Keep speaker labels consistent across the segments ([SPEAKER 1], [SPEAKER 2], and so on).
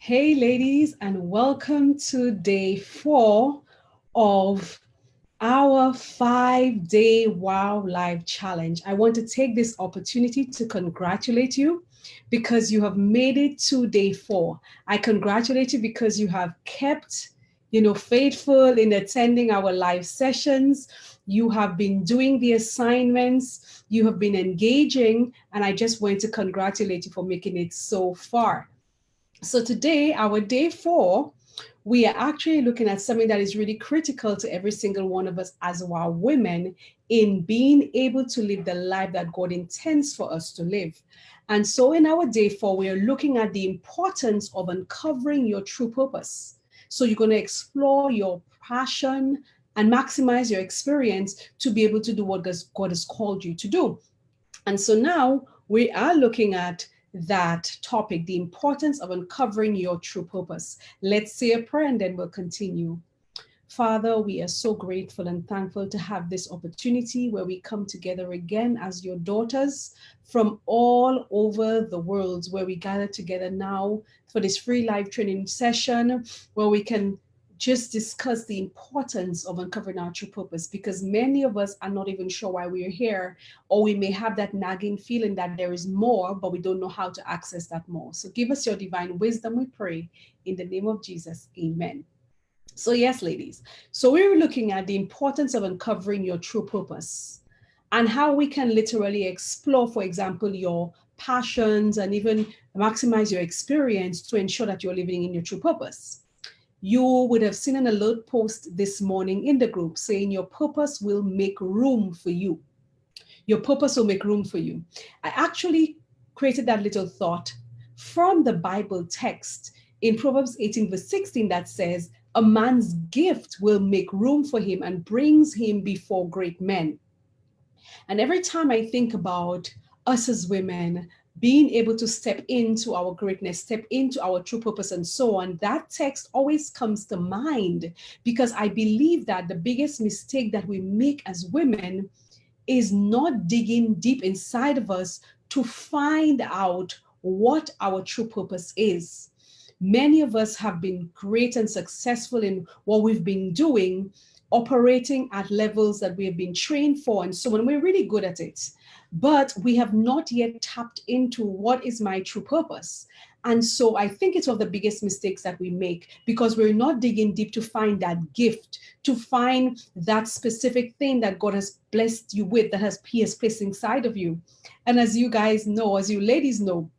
[SPEAKER 1] Hey, ladies, and welcome to day 4 of our 5-day Wow Life Challenge. I want to take this opportunity to congratulate you because you have made it to day 4. I congratulate you because you have kept, faithful in attending our live sessions. You have been doing the assignments, you have been engaging, and I just want to congratulate you for making it so far. So today, our day 4, we are actually looking at something that is really critical to every single one of us as our women in being able to live the life that God intends for us to live. And so in our day 4, we are looking at the importance of uncovering your true purpose. So you're going to explore your passion and maximize your experience to be able to do what God has called you to do. And so now we are looking at that topic, the importance of uncovering your true purpose. Let's say a prayer and then we'll continue. Father, we are so grateful and thankful to have this opportunity where we come together again as your daughters from all over the world, where we gather together now for this free live training session where we can just discuss the importance of uncovering our true purpose, because many of us are not even sure why we are here, or we may have that nagging feeling that there is more, but we don't know how to access that more. So give us your divine wisdom, we pray, in the name of Jesus. Amen. So, yes, ladies. So, we were looking at the importance of uncovering your true purpose and how we can literally explore, for example, your passions and even maximize your experience to ensure that you're living in your true purpose. You would have seen an alert post this morning in the group saying your purpose will make room for you. Your purpose will make room for you. I actually created that little thought from the Bible text in Proverbs 18, verse 16, that says, a man's gift will make room for him and brings him before great men. And every time I think about us as women being able to step into our greatness, step into our true purpose, and so on, that text always comes to mind, because I believe that the biggest mistake that we make as women is not digging deep inside of us to find out what our true purpose is. Many of us have been great and successful in what we've been doing, operating at levels that we have been trained for, and so on. We're really good at it, but we have not yet tapped into what is my true purpose. And so I think it's one of the biggest mistakes that we make, because we're not digging deep to find that gift, to find that specific thing that God has blessed you with, that He has placed inside of you. And as you guys know, as you ladies know,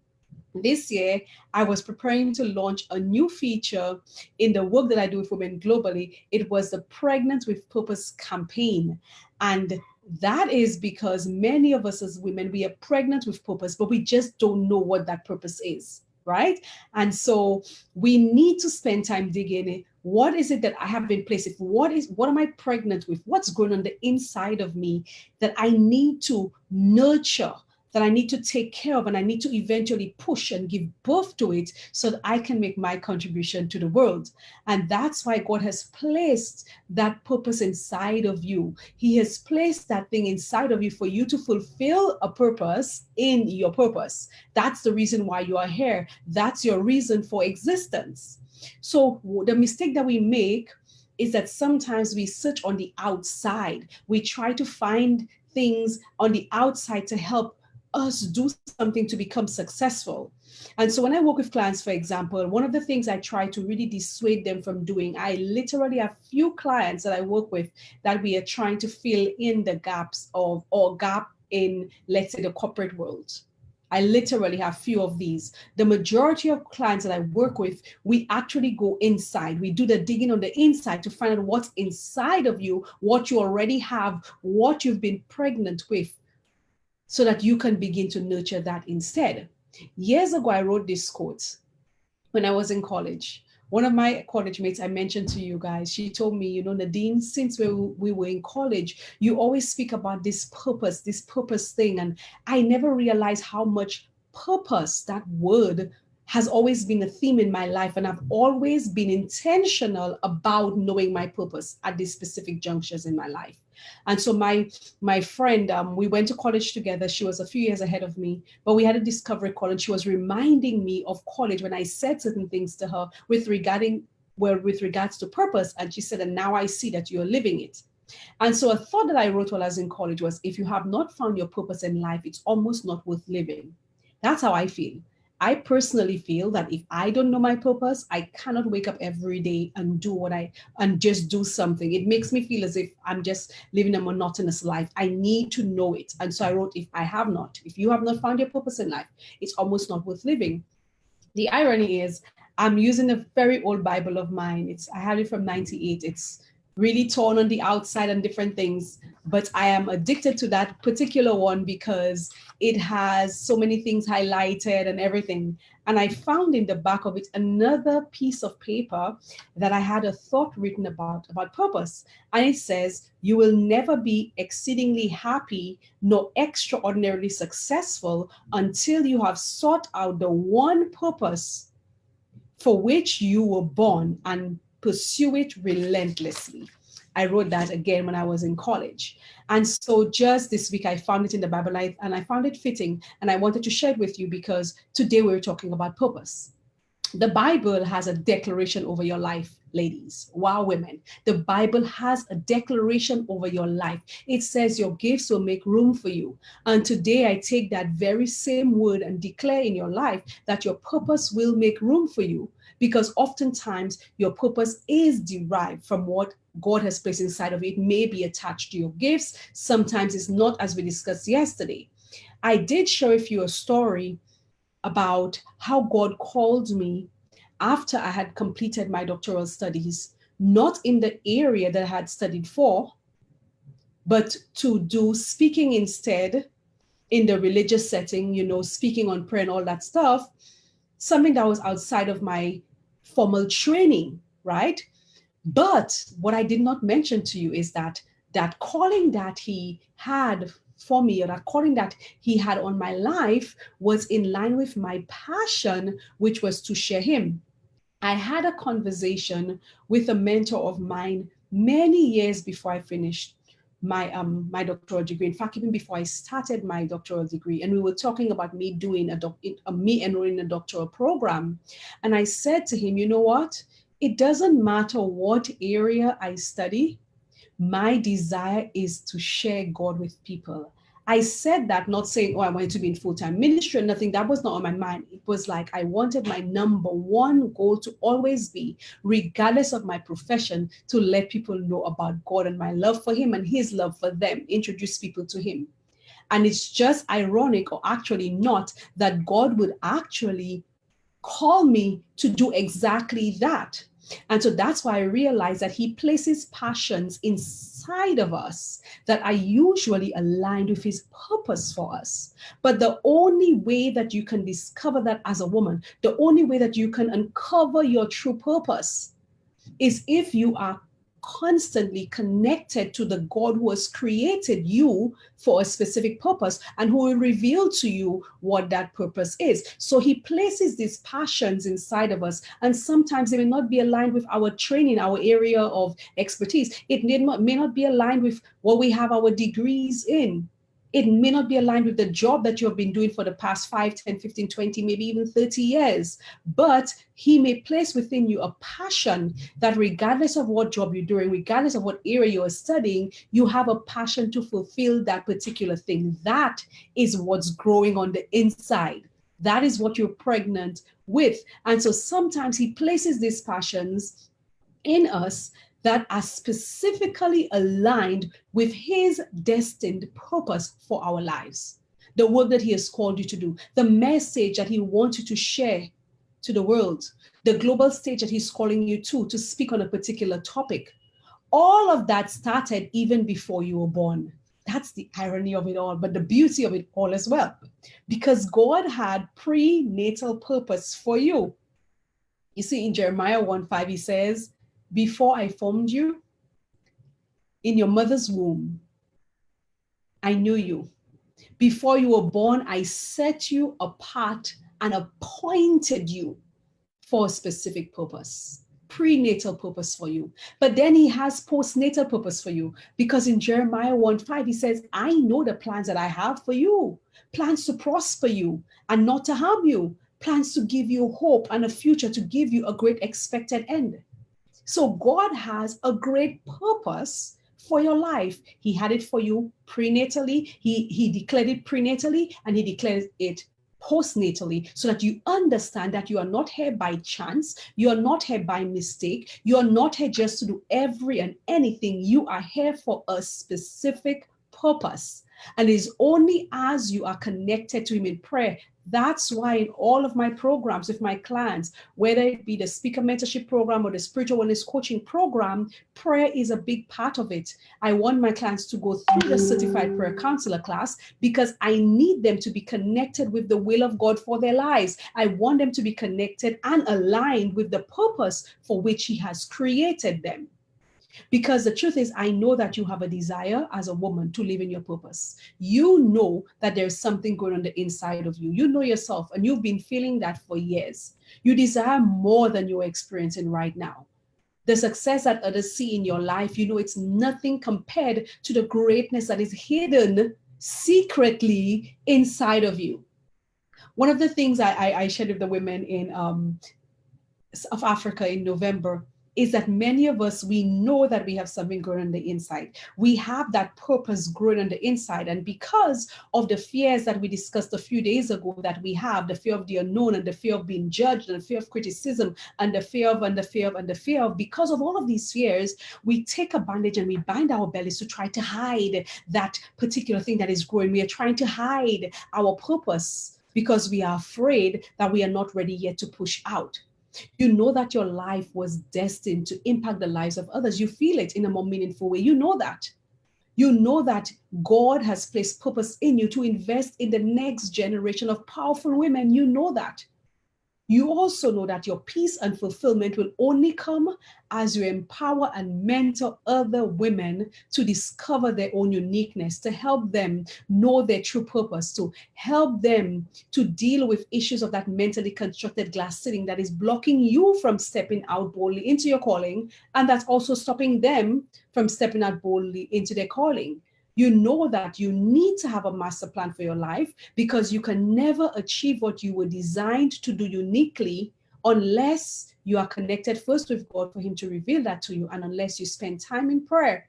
[SPEAKER 1] this year, I was preparing to launch a new feature in the work that I do with women globally. It was the Pregnant with Purpose campaign. And that is because many of us as women, we are pregnant with purpose, but we just don't know what that purpose is, right? And so we need to spend time digging in. What is it that I have been placed with? What am I pregnant with? What's going on the inside of me that I need to nurture, that I need to take care of, and I need to eventually push and give birth to it so that I can make my contribution to the world. And that's why God has placed that purpose inside of you. He has placed that thing inside of you for you to fulfill a purpose in your purpose. That's the reason why you are here. That's your reason for existence. So the mistake that we make is that sometimes we search on the outside. We try to find things on the outside to help us do something to become successful. And so when I work with clients, for example, one of the things I try to really dissuade them from doing, I literally have few clients that I work with that we are trying to fill in the gaps of, or gap in, let's say, the corporate world. I literally have few of these. The majority of clients that I work with, we actually go inside. We do the digging on the inside to find out what's inside of you, what you already have, what you've been pregnant with, so that you can begin to nurture that instead. Years ago, I wrote this quote when I was in college. One of my college mates, I mentioned to you guys, she told me, Nadine, since we were in college, you always speak about this purpose thing. And I never realized how much purpose, that word, has always been a theme in my life. And I've always been intentional about knowing my purpose at these specific junctures in my life. And so my friend, we went to college together. She was a few years ahead of me, but we had a discovery call, and she was reminding me of college when I said certain things to her with regards to purpose. And she said, and now I see that you're living it. And so a thought that I wrote while I was in college was, if you have not found your purpose in life, it's almost not worth living. That's how I feel. I personally feel that if I don't know my purpose, I cannot wake up every day and and just do something. It makes me feel as if I'm just living a monotonous life. I need to know it. And so I wrote, if you have not found your purpose in life, it's almost not worth living. The irony is I'm using a very old Bible of mine. I had it from 98. It's really torn on the outside and different things, but I am addicted to that particular one because it has so many things highlighted and everything. And I found in the back of it another piece of paper that I had a thought written about purpose. And it says, you will never be exceedingly happy nor extraordinarily successful until you have sought out the one purpose for which you were born and pursue it relentlessly. I wrote that again when I was in college. And so just this week, I found it in the Bible, and I found it fitting. And I wanted to share it with you because today we're talking about purpose. The Bible has a declaration over your life, ladies. Wow, women. The Bible has a declaration over your life. It says your gifts will make room for you. And today I take that very same word and declare in your life that your purpose will make room for you, because oftentimes your purpose is derived from what God has placed inside of it. It may be attached to your gifts. Sometimes it's not, as we discussed yesterday. I did share with you a story about how God called me after I had completed my doctoral studies, not in the area that I had studied for, but to do speaking instead in the religious setting, speaking on prayer and all that stuff, something that was outside of my formal training, right? But what I did not mention to you is that calling that he had for me, or that calling that he had on my life, was in line with my passion, which was to share him. I had a conversation with a mentor of mine many years before I finished my doctoral degree. In fact, even before I started my doctoral degree, and we were talking about me doing me enrolling in a doctoral program. And I said to him, you know what? It doesn't matter what area I study. My desire is to share God with people. I said that not saying, oh, I wanted to be in full-time ministry or nothing. That was not on my mind. It was like I wanted my number one goal to always be, regardless of my profession, to let people know about God and my love for him and his love for them, introduce people to him. And it's just ironic, or actually not, that God would actually call me to do exactly that. And so that's why I realized that he places passions inside of us that are usually aligned with his purpose for us. But the only way that you can discover that as a woman, the only way that you can uncover your true purpose, is if you are constantly connected to the God who has created you for a specific purpose and who will reveal to you what that purpose is. So he places these passions inside of us, and sometimes they may not be aligned with our training, our area of expertise. It may not be aligned with what we have our degrees in. It may not be aligned with the job that you have been doing for the past 5, 10, 15, 20, maybe even 30 years. But he may place within you a passion that regardless of what job you're doing, regardless of what area you're studying, you have a passion to fulfill that particular thing. That is what's growing on the inside. That is what you're pregnant with. And so sometimes he places these passions in us that are specifically aligned with his destined purpose for our lives. The work that he has called you to do, the message that he wants you to share to the world, the global stage that he's calling you to speak on a particular topic. All of that started even before you were born. That's the irony of it all, but the beauty of it all as well. Because God had prenatal purpose for you. You see, in Jeremiah 1:5, he says, before I formed you in your mother's womb, I knew you. Before you were born, I set you apart and appointed you for a specific purpose. prenatal purpose for you. But then he has postnatal purpose for you, because in Jeremiah 1:5, he says, I know the plans that I have for you, plans to prosper you and not to harm you, plans to give you hope and a future, to give you a great expected end. So God has a great purpose for your life. He had it for you prenatally. He declared it prenatally, and he declares it postnatally, so that you understand that you are not here by chance. You are not here by mistake. You are not here just to do every and anything. You are here for a specific purpose. And it is only as you are connected to him in prayer. That's why in all of my programs with my clients, whether it be the speaker mentorship program or the spiritual wellness coaching program, prayer is a big part of it. I want my clients to go through the certified prayer counselor class, because I need them to be connected with the will of God for their lives. I want them to be connected and aligned with the purpose for which he has created them. Because the truth is, I know that you have a desire as a woman to live in your purpose. You know that there's something going on the inside of you. You know yourself, and you've been feeling that for years. You desire more than you're experiencing right now. The success that others see in your life, you know, it's nothing compared to the greatness that is hidden secretly inside of you. One of the things I shared with the women in South Africa in November is that many of us, we know that we have something growing on the inside. We have that purpose growing on the inside. And because of the fears that we discussed a few days ago that we have, the fear of the unknown and the fear of being judged and the fear of criticism and the fear of, because of all of these fears, we take a bandage and we bind our bellies to try to hide that particular thing that is growing. We are trying to hide our purpose because we are afraid that we are not ready yet to push out. You know that your life was destined to impact the lives of others. You feel it in a more meaningful way. You know that. You know that God has placed purpose in you to invest in the next generation of powerful women. You know that. You also know that your peace and fulfillment will only come as you empower and mentor other women to discover their own uniqueness, to help them know their true purpose, to help them to deal with issues of that mentally constructed glass ceiling that is blocking you from stepping out boldly into your calling, and that's also stopping them from stepping out boldly into their calling. You know that you need to have a master plan for your life, because you can never achieve what you were designed to do uniquely unless you are connected first with God for him to reveal that to you, and unless you spend time in prayer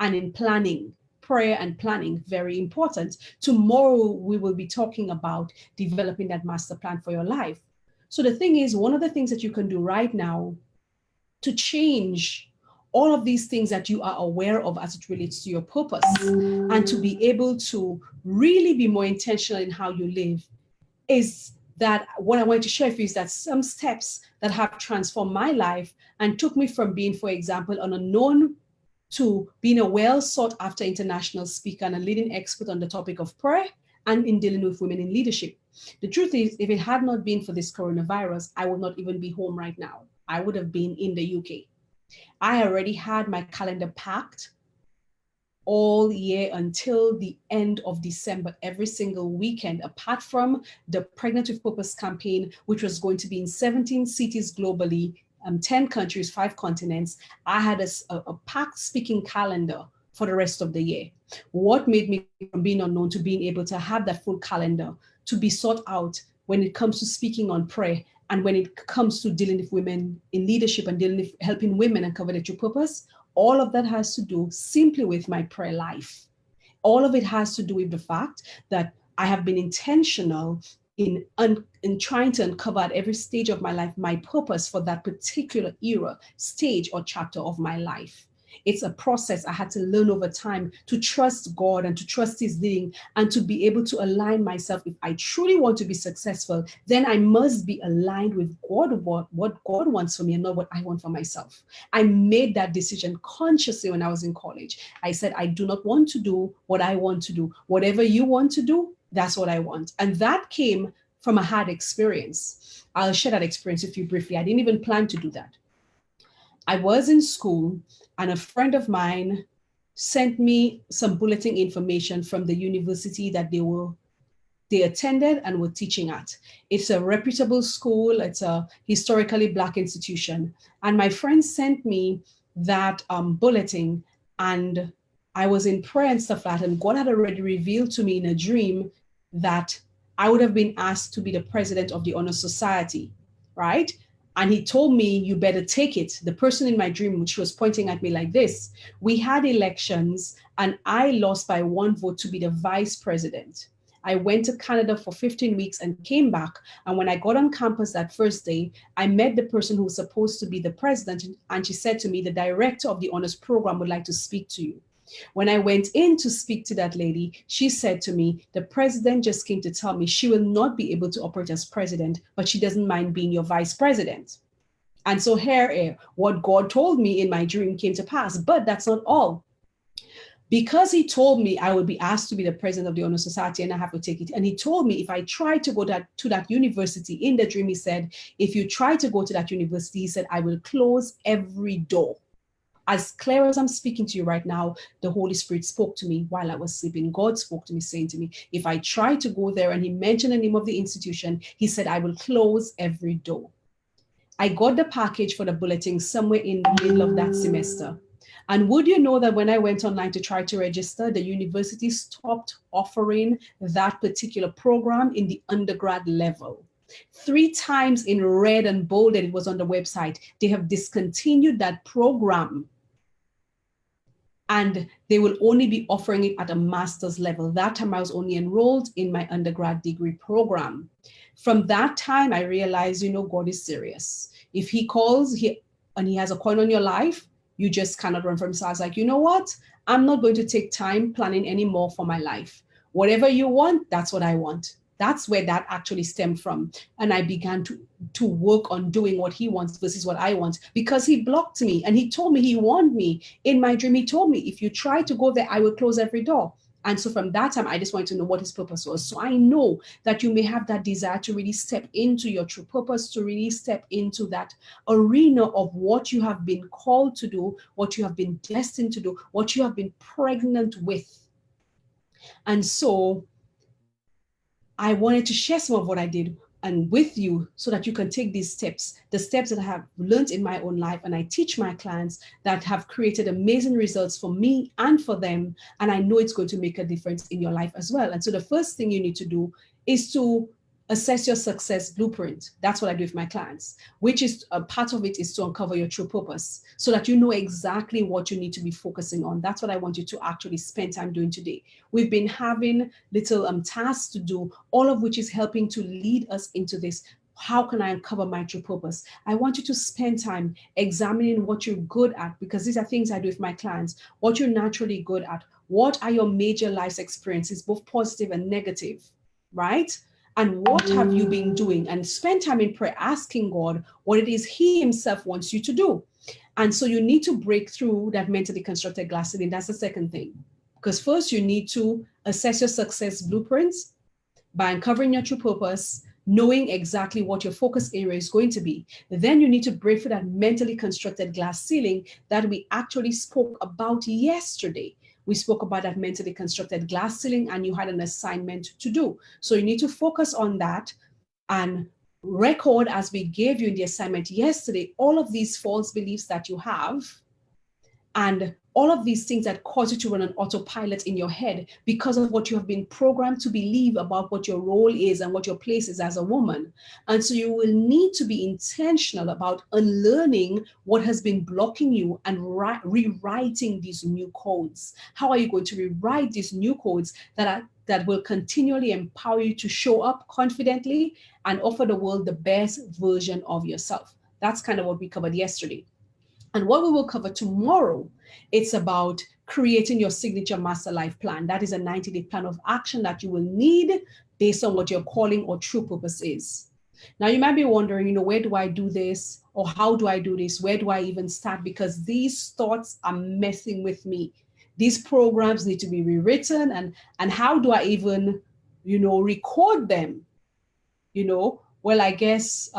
[SPEAKER 1] and in planning. Prayer and planning, very important. Tomorrow we will be talking about developing that master plan for your life. So the thing is, one of the things that you can do right now to change all of these things that you are aware of as it relates to your purpose, and to be able to really be more intentional in how you live, is that what I want to share with you is that some steps that have transformed my life and took me from being, for example, an unknown to being a well sought after international speaker and a leading expert on the topic of prayer and in dealing with women in leadership. The truth is, if it had not been for this coronavirus, I would not even be home right now. I would have been in the UK. I already had my calendar packed all year until the end of December, every single weekend, apart from the Pregnant with Purpose campaign, which was going to be in 17 cities globally, 10 countries, 5 continents. I had a packed speaking calendar for the rest of the year. What made me from being unknown to being able to have that full calendar, to be sought out when it comes to speaking on prayer, and when it comes to dealing with women in leadership and dealing with helping women uncover their true purpose, all of that has to do simply with my prayer life. All of it has to do with the fact that I have been intentional in trying to uncover at every stage of my life my purpose for that particular era, stage, or chapter of my life. It's a process I had to learn over time to trust God and to trust his leading, and to be able to align myself. If I truly want to be successful, then I must be aligned with God, what God wants for me and not what I want for myself. I made that decision consciously when I was in college. I said, I do not want to do what I want to do. Whatever you want to do, that's what I want. And that came from a hard experience. I'll share that experience with you briefly. I didn't even plan to do that. I was in school, and a friend of mine sent me some bulletin information from the university that they were they attended and were teaching at. It's a reputable school. It's a historically Black institution. And my friend sent me that bulletin, and I was in prayer and stuff like that. And God had already revealed to me in a dream that I would have been asked to be the president of the Honor Society, right? And he told me, you better take it. The person in my dream, which was pointing at me like this, we had elections and I lost by 1 vote to be the vice president. I went to Canada for 15 weeks and came back. And when I got on campus that first day, I met the person who was supposed to be the president. And she said to me, the director of the honors program would like to speak to you. When I went in to speak to that lady, she said to me, the president just came to tell me she will not be able to operate as president, but she doesn't mind being your vice president. And so here, what God told me in my dream came to pass. But that's not all. Because he told me I would be asked to be the president of the Honor Society and I have to take it. And he told me if I try to go to that university, in the dream, he said, if you try to go to that university, he said, I will close every door. As clear as I'm speaking to you right now, the Holy Spirit spoke to me while I was sleeping. God spoke to me, saying to me, if I try to go there, and he mentioned the name of the institution, he said, I will close every door. I got the package for the bulletin somewhere in the middle of that semester. And would you know that when I went online to try to register, the university stopped offering that particular program in the undergrad level. 3 times in red and bolded, it was on the website, they have discontinued that program. And they will only be offering it at a master's level. That time I was only enrolled in my undergrad degree program. From that time, I realized, God is serious. If he calls and he has a coin on your life, you just cannot run from him. So I was like, you know what? I'm not going to take time planning anymore for my life. Whatever you want, that's what I want. That's where that actually stemmed from. And I began to work on doing what he wants versus what I want, because he blocked me and he told me he warned me. In my dream, he told me, if you try to go there, I will close every door. And so from that time, I just wanted to know what his purpose was. So I know that you may have that desire to really step into your true purpose, to really step into that arena of what you have been called to do, what you have been destined to do, what you have been pregnant with. And so I wanted to share some of what I did and with you so that you can take these steps, the steps that I have learned in my own life and I teach my clients, that have created amazing results for me and for them. And I know it's going to make a difference in your life as well. And so the first thing you need to do is to assess your success blueprint. That's what I do with my clients, which is a part of it is to uncover your true purpose so that you know exactly what you need to be focusing on. That's what I want you to actually spend time doing today. We've been having little tasks to do, all of which is helping to lead us into this. How can I uncover my true purpose? I want you to spend time examining what you're good at, because these are things I do with my clients, what you're naturally good at. What are your major life experiences, both positive and negative, right? And what have you been doing? And spend time in prayer asking God what it is he himself wants you to do. And so you need to break through that mentally constructed glass ceiling. That's the second thing. Because first you need to assess your success blueprints by uncovering your true purpose, knowing exactly what your focus area is going to be. Then you need to break through that mentally constructed glass ceiling that we actually spoke about yesterday. We spoke about that mentally constructed glass ceiling and you had an assignment to do. So you need to focus on that and record, as we gave you in the assignment yesterday, all of these false beliefs that you have and all of these things that cause you to run an autopilot in your head because of what you have been programmed to believe about what your role is and what your place is as a woman. And so you will need to be intentional about unlearning what has been blocking you and rewriting these new codes. How are you going to rewrite these new codes that will continually empower you to show up confidently and offer the world the best version of yourself? That's kind of what we covered yesterday. And what we will cover tomorrow, it's about creating your signature master life plan. That is a 90-day plan of action that you will need based on what your calling or true purpose is. Now, you might be wondering, where do I do this? Or how do I do this? Where do I even start? Because these thoughts are messing with me. These programs need to be rewritten. And how do I even, record them? Well, I guess,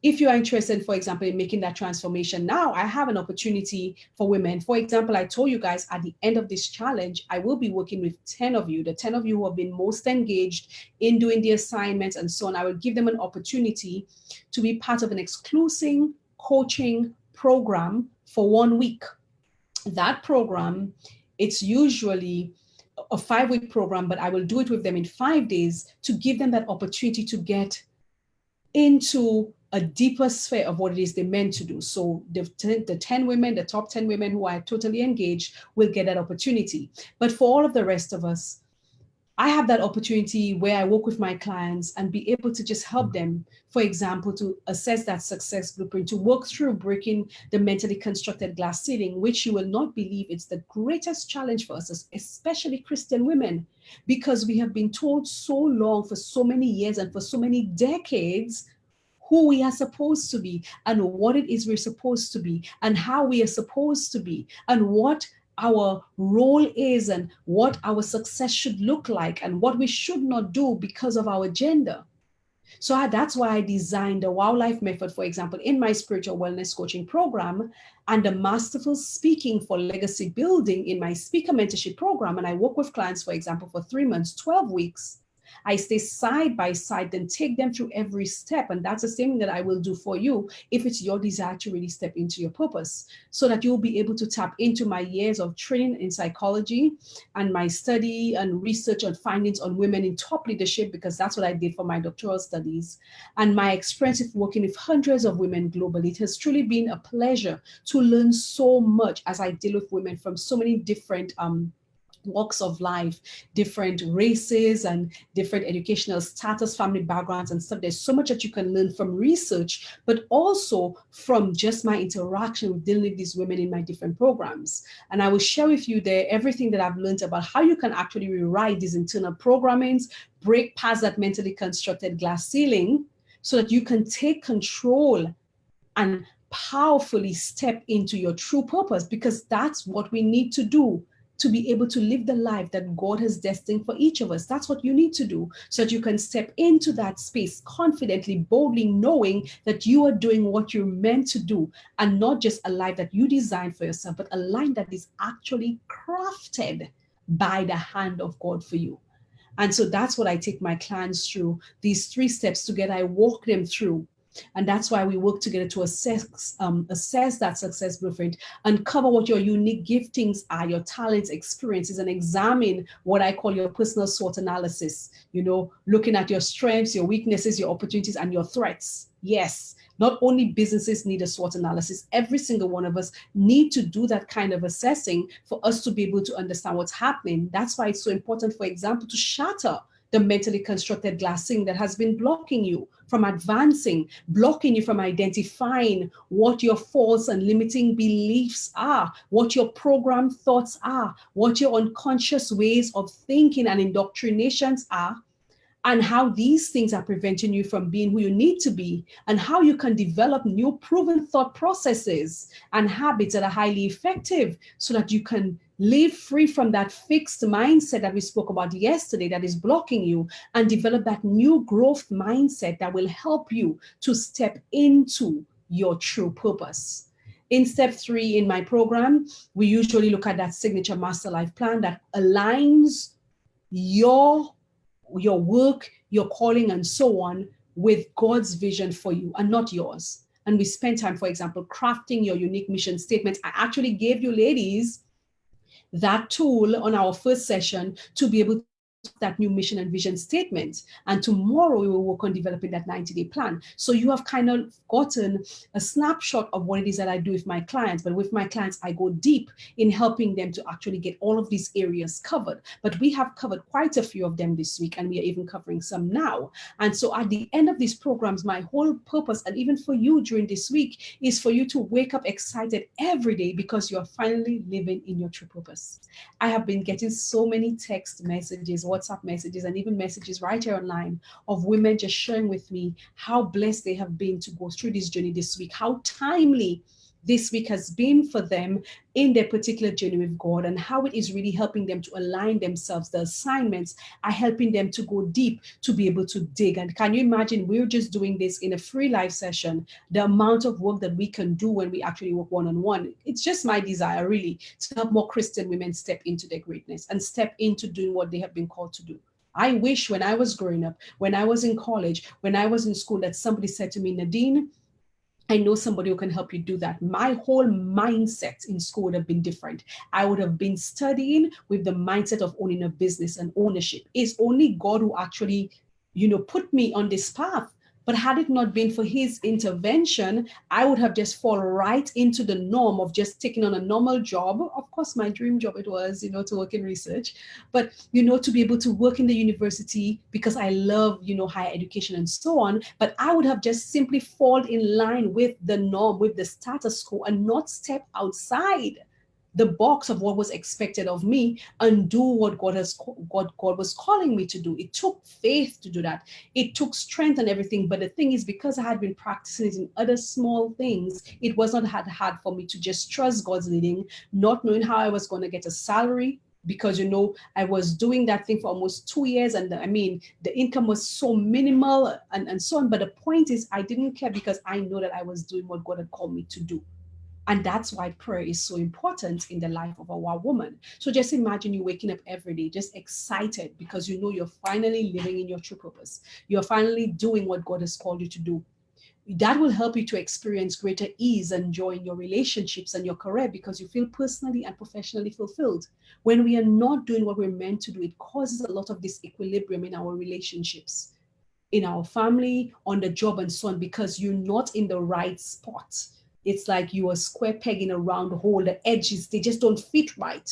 [SPEAKER 1] If you are interested, for example, in making that transformation now, I have an opportunity for women. For example, I told you guys at the end of this challenge, I will be working with 10 of you, the 10 of you who have been most engaged in doing the assignments and so on. I will give them an opportunity to be part of an exclusive coaching program for 1 week. That program, it's usually a 5-week program, but I will do it with them in 5 days to give them that opportunity to get into a deeper sphere of what it is they meant to do. So the 10 women, the top 10 women who are totally engaged will get that opportunity. But for all of the rest of us, I have that opportunity where I work with my clients and be able to just help them, for example, to assess that success blueprint, to work through breaking the mentally constructed glass ceiling, which you will not believe it's the greatest challenge for us, especially Christian women, because we have been told so long, for so many years and for so many decades, who we are supposed to be and what it is we're supposed to be and how we are supposed to be and what our role is and what our success should look like and what we should not do because of our gender. So that's why I designed the Wow Life method, for example, in my spiritual wellness coaching program, and the masterful speaking for legacy building in my speaker mentorship program. And I work with clients, for example, for 3 months, 12 weeks. I stay side by side and take them through every step. And that's the same thing that I will do for you if it's your desire to really step into your purpose, so that you'll be able to tap into my years of training in psychology and my study and research on findings on women in top leadership, because that's what I did for my doctoral studies, and my experience of working with hundreds of women globally. It has truly been a pleasure to learn so much as I deal with women from so many different walks of life, different races and different educational status, family backgrounds and stuff. There's so much that you can learn from research, but also from just my interaction with dealing with these women in my different programs. And I will share with you there everything that I've learned about how you can actually rewrite these internal programmings, break past that mentally constructed glass ceiling, so that you can take control and powerfully step into your true purpose, because that's what we need to do to be able to live the life that God has destined for each of us. That's what you need to do, so that you can step into that space confidently, boldly, knowing that you are doing what you're meant to do, and not just a life that you designed for yourself, but a life that is actually crafted by the hand of God for you. And so that's what I take my clients through. These 3 steps together, I walk them through. And that's why we work together to assess that success blueprint, uncover what your unique giftings are, your talents, experiences, and examine what I call your personal SWOT analysis. You know, looking at your strengths, your weaknesses, your opportunities, and your threats. Yes, not only businesses need a SWOT analysis, every single one of us need to do that kind of assessing for us to be able to understand what's happening. That's why it's so important, for example, to shatter the mentally constructed glass ceiling that has been blocking you from advancing, blocking you from identifying what your false and limiting beliefs are, what your programmed thoughts are, what your unconscious ways of thinking and indoctrinations are, and how these things are preventing you from being who you need to be, and how you can develop new proven thought processes and habits that are highly effective, so that you can live free from that fixed mindset that we spoke about yesterday that is blocking you, and develop that new growth mindset that will help you to step into your true purpose. In step 3 in my program, we usually look at that signature master life plan that aligns your work, your calling, and so on with God's vision for you and not yours. And we spend time, for example, crafting your unique mission statement. I actually gave you ladies that tool on our first session to be able that new mission and vision statement. And tomorrow we will work on developing that 90-day plan. So you have kind of gotten a snapshot of what it is that I do with my clients. But with my clients, I go deep in helping them to actually get all of these areas covered. But we have covered quite a few of them this week, and we are even covering some now. And so at the end of these programs, my whole purpose, and even for you during this week, is for you to wake up excited every day because you're finally living in your true purpose. I have been getting so many text messages, WhatsApp messages, and even messages right here online of women just sharing with me how blessed they have been to go through this journey this week, how timely this week has been for them in their particular journey with God, and how it is really helping them to align themselves. The assignments are helping them to go deep, to be able to dig. And can you imagine, we're just doing this in a free live session, the amount of work that we can do when we actually work one-on-one. It's just my desire, really, to help more Christian women step into their greatness and step into doing what they have been called to do. I wish when I was growing up, when I was in college, when I was in school, that somebody said to me, Nadine, I know somebody who can help you do that. My whole mindset in school would have been different. I would have been studying with the mindset of owning a business and ownership. It's only God who actually, put me on this path. But had it not been for his intervention, I would have just fallen right into the norm of just taking on a normal job. Of course, my dream job it was, to work in research, but, to be able to work in the university because I love, higher education and so on. But I would have just simply fallen in line with the norm, with the status quo, and not step outside the box of what was expected of me and do what God was calling me to do. It took faith to do that. It took strength and everything. But the thing is, because I had been practicing it in other small things, it was not hard for me to just trust God's leading, not knowing how I was going to get a salary, because I was doing that thing for almost 2 years, and the income was so minimal and so on. But the point is, I didn't care because I know that I was doing what God had called me to do. And that's why prayer is so important in the life of our woman. So just imagine you waking up every day just excited because you're finally living in your true purpose. You're finally doing what God has called you to do. That will help you to experience greater ease and joy in your relationships and your career because you feel personally and professionally fulfilled. When we are not doing what we're meant to do, it causes a lot of disequilibrium in our relationships, in our family, on the job, and so on, because you're not in the right spot. It's like you are square peg in a round hole. The edges, they just don't fit right.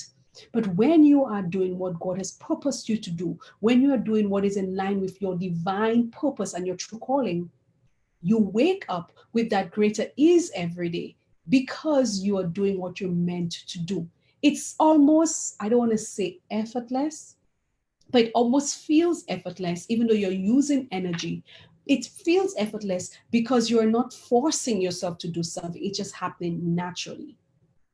[SPEAKER 1] But when you are doing what God has purposed you to do, when you are doing what is in line with your divine purpose and your true calling, you wake up with that greater ease every day because you are doing what you're meant to do. It's almost, I don't want to say effortless, but it almost feels effortless, even though you're using energy. It feels effortless because you're not forcing yourself to do something. It's just happening naturally.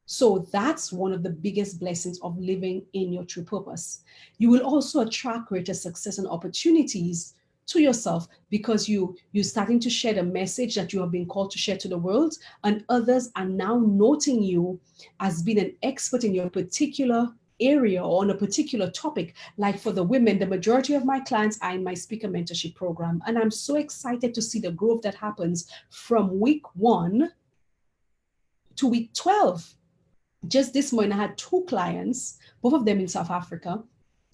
[SPEAKER 1] So that's one of the biggest blessings of living in your true purpose. You will also attract greater success and opportunities to yourself because you're starting to share the message that you have been called to share to the world, and others are now noting you as being an expert in your particular area or on a particular topic. Like for the women, the majority of my clients are in my speaker mentorship program, and I'm so excited to see the growth that happens from week 1 to week 12. Just this morning, I had 2 clients, both of them in South Africa,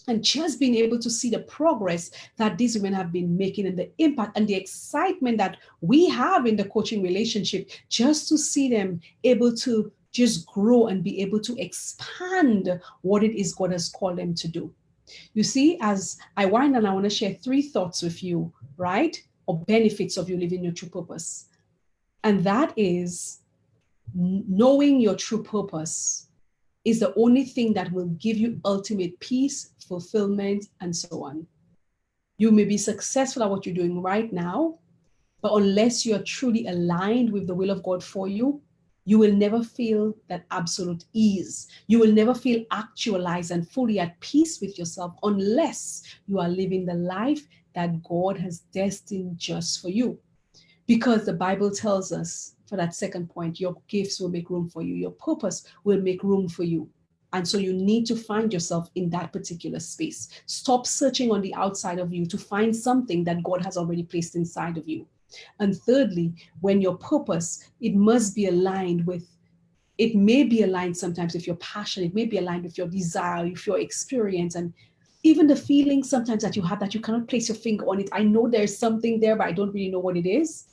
[SPEAKER 1] and just being able to see the progress that these women have been making and the impact and the excitement that we have in the coaching relationship, just to see them able to just grow and be able to expand what it is God has called them to do. You see, as I wind down, I want to share 3 thoughts with you, right? Or benefits of you living your true purpose. And that is, knowing your true purpose is the only thing that will give you ultimate peace, fulfillment, and so on. You may be successful at what you're doing right now, but unless you're truly aligned with the will of God for you, you will never feel that absolute ease. You will never feel actualized and fully at peace with yourself unless you are living the life that God has destined just for you. Because the Bible tells us, for that second point, your gifts will make room for you. Your purpose will make room for you. And so you need to find yourself in that particular space. Stop searching on the outside of you to find something that God has already placed inside of you. And thirdly, when your purpose, it must be aligned with, it may be aligned sometimes with your passion, it may be aligned with your desire, with your experience, and even the feeling sometimes that you have that you cannot place your finger on it. I know there's something there, but I don't really know what it is.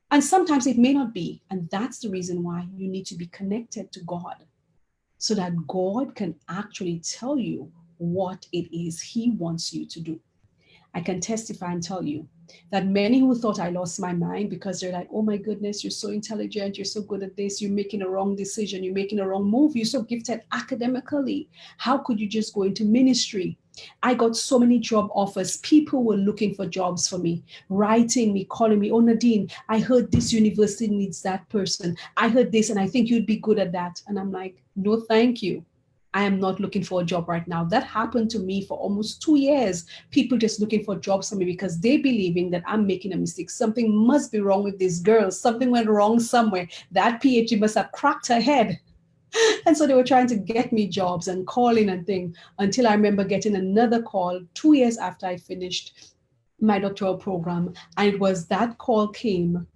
[SPEAKER 1] And sometimes it may not be. And that's the reason why you need to be connected to God, so that God can actually tell you what it is He wants you to do. I can testify and tell you that many who thought I lost my mind because they're like, oh my goodness, you're so intelligent, you're so good at this, you're making a wrong decision, you're making a wrong move, you're so gifted academically. How could you just go into ministry? I got so many job offers. People were looking for jobs for me, writing me, calling me, oh, Nadine, I heard this university needs that person. I heard this and I think you'd be good at that. And I'm like, no, thank you. I am not looking for a job right now. That happened to me for almost 2 years. People just looking for jobs for me because they believing that I'm making a mistake. Something must be wrong with this girl. Something went wrong somewhere. That PhD must have cracked her head. And so they were trying to get me jobs and calling and thing until I remember getting another call 2 years after I finished my doctoral program. And it was that call came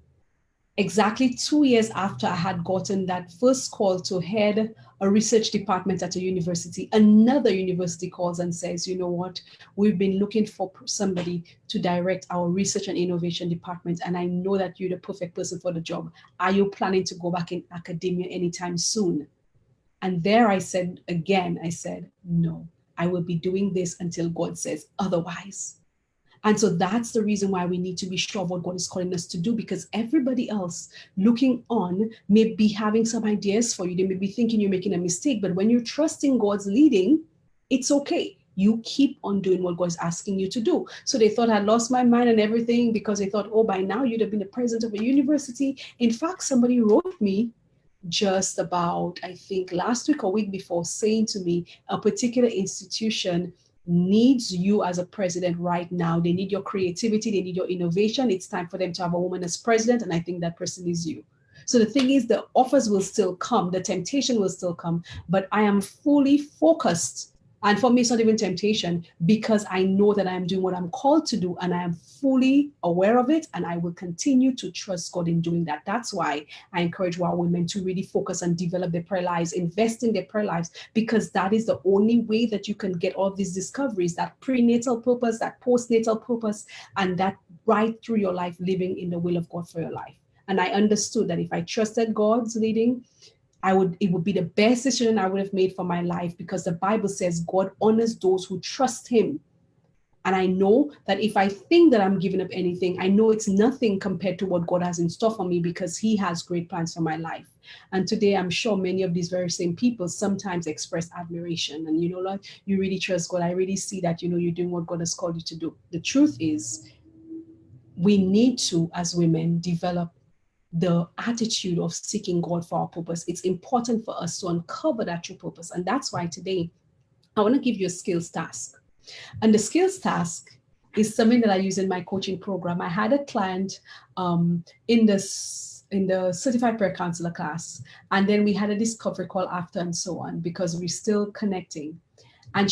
[SPEAKER 1] exactly 2 years after I had gotten that first call to head a research department at a university. Another university calls and says, you know what, we've been looking for somebody to direct our research and innovation department. And I know that you're the perfect person for the job. Are you planning to go back in academia anytime soon? And there I said, again, I said, no, I will be doing this until God says otherwise. And so that's the reason why we need to be sure of what God is calling us to do, because everybody else looking on may be having some ideas for you. They may be thinking you're making a mistake, but when you're trusting God's leading, it's okay. You keep on doing what God's asking you to do. So they thought I lost my mind and everything because they thought, oh, by now you'd have been the president of a university. In fact, somebody wrote me just about, I think last week or week before, saying to me, a particular institution needs you as a president right now. They need your creativity, they need your innovation. It's time for them to have a woman as president, and I think that person is you. So the thing is, the offers will still come, the temptation will still come, but I am fully focused. And for me, it's not even temptation because I know that I am doing what I'm called to do and I am fully aware of it, and I will continue to trust God in doing that. That's why I encourage our women to really focus and develop their prayer lives, invest in their prayer lives, because that is the only way that you can get all these discoveries, that prenatal purpose, that postnatal purpose, and that right through your life, living in the will of God for your life. And I understood that if I trusted God's leading, it would be the best decision I would have made for my life, because the Bible says God honors those who trust him. And I know that if I think that I'm giving up anything, I know it's nothing compared to what God has in store for me, because he has great plans for my life. And today, I'm sure many of these very same people sometimes express admiration. And, you know, Lord, you really trust God. I really see that, you know, you're doing what God has called you to do. The truth is, we need to, as women, develop the attitude of seeking God for our purpose. It's important for us to uncover that true purpose. And that's why today I want to give you a skills task. And the skills task is something that I use in my coaching program. I had a client in the certified prayer counselor class, and then we had a discovery call after and so on, because we're still connecting. And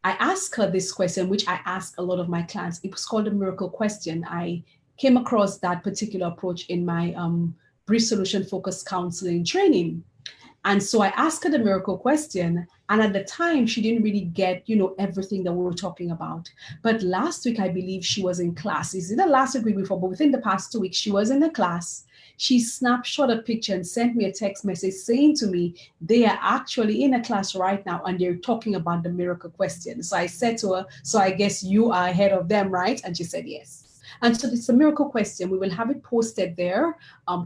[SPEAKER 1] I asked her this question, which I ask a lot of my clients. It was called a miracle question. I came across that particular approach in my brief solution focused counseling training. And so I asked her the miracle question. And at the time, she didn't really get, you know, everything that we were talking about. But last week, I believe she was in class. It's either last week before, but within the past 2 weeks, she was in the class. She snapshot a picture and sent me a text message saying to me, they are actually in a class right now and they're talking about the miracle question. So I said to her, so I guess you are ahead of them, right? And she said, yes. And so it's a miracle question. We will have it posted there.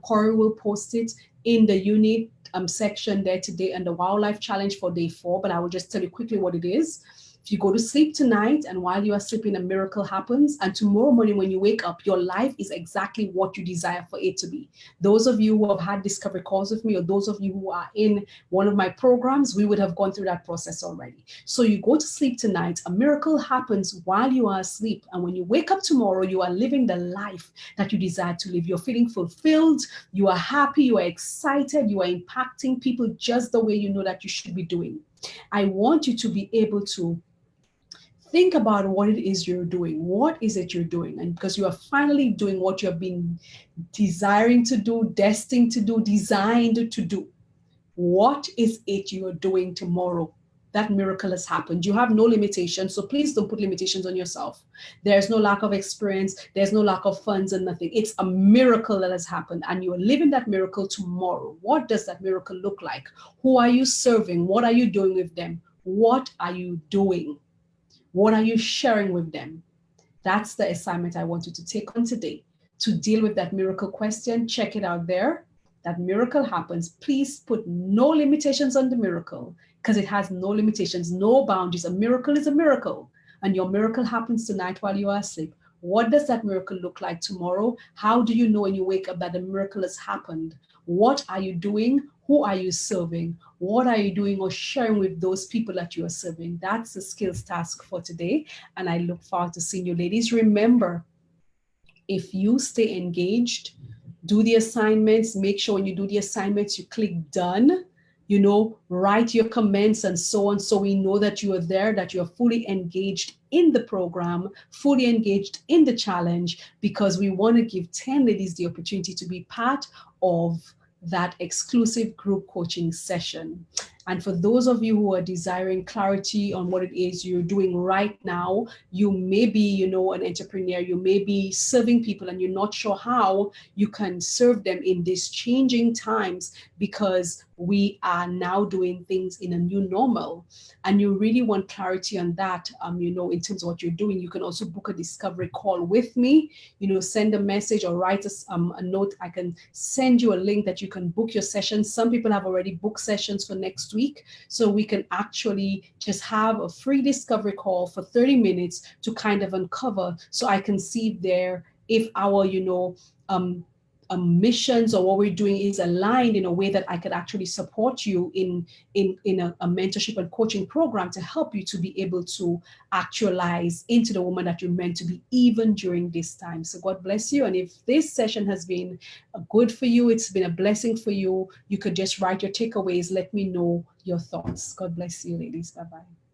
[SPEAKER 1] Corey will post it in the unit section there today and the wildlife challenge for day 4, but I will just tell you quickly what it is. If you go to sleep tonight and while you are sleeping, a miracle happens, and tomorrow morning when you wake up, your life is exactly what you desire for it to be. Those of you who have had discovery calls with me, or those of you who are in one of my programs, we would have gone through that process already. So you go to sleep tonight, a miracle happens while you are asleep, and when you wake up tomorrow, you are living the life that you desire to live. You're feeling fulfilled, you are happy, you are excited, you are impacting people just the way you know that you should be doing. I want you to be able to think about what it is you're doing. What is it you're doing? And because you are finally doing what you have been desiring to do, destined to do, designed to do. What is it you're doing tomorrow? That miracle has happened. You have no limitations, so please don't put limitations on yourself. There's no lack of experience. There's no lack of funds and nothing. It's a miracle that has happened, and you're living that miracle tomorrow. What does that miracle look like? Who are you serving? What are you doing with them? What are you doing? What are you sharing with them? That's the assignment I want you to take on today, to deal with that miracle question. Check it out there. That miracle happens. Please put no limitations on the miracle, because it has no limitations, no boundaries. A miracle is a miracle, and your miracle happens tonight while you are asleep. What does that miracle look like tomorrow? How do you know when you wake up that the miracle has happened? What are you doing? Who are you serving? What are you doing or sharing with those people that you are serving? That's the skills task for today. And I look forward to seeing you, ladies. Remember, if you stay engaged, do the assignments, make sure when you do the assignments, you click done, write your comments and so on. So we know that you are there, that you're fully engaged in the program, fully engaged in the challenge, because we want to give 10 ladies the opportunity to be part of that exclusive group coaching session. And for those of you who are desiring clarity on what it is you're doing right now, you may be, an entrepreneur, you may be serving people and you're not sure how you can serve them in these changing times, because we are now doing things in a new normal, and you really want clarity on that, in terms of what you're doing. You can also book a discovery call with me, send a message or write a note. I can send you a link that you can book your sessions. Some people have already booked sessions for next week, so we can actually just have a free discovery call for 30 minutes to kind of uncover, so I can see there if our, missions or what we're doing is aligned in a way that I could actually support you in a mentorship and coaching program to help you to be able to actualize into the woman that you're meant to be, even during this time. So God bless you. And if this session has been good for you, it's been a blessing for you, you could just write your takeaways. Let me know your thoughts. God bless you, ladies. Bye-bye.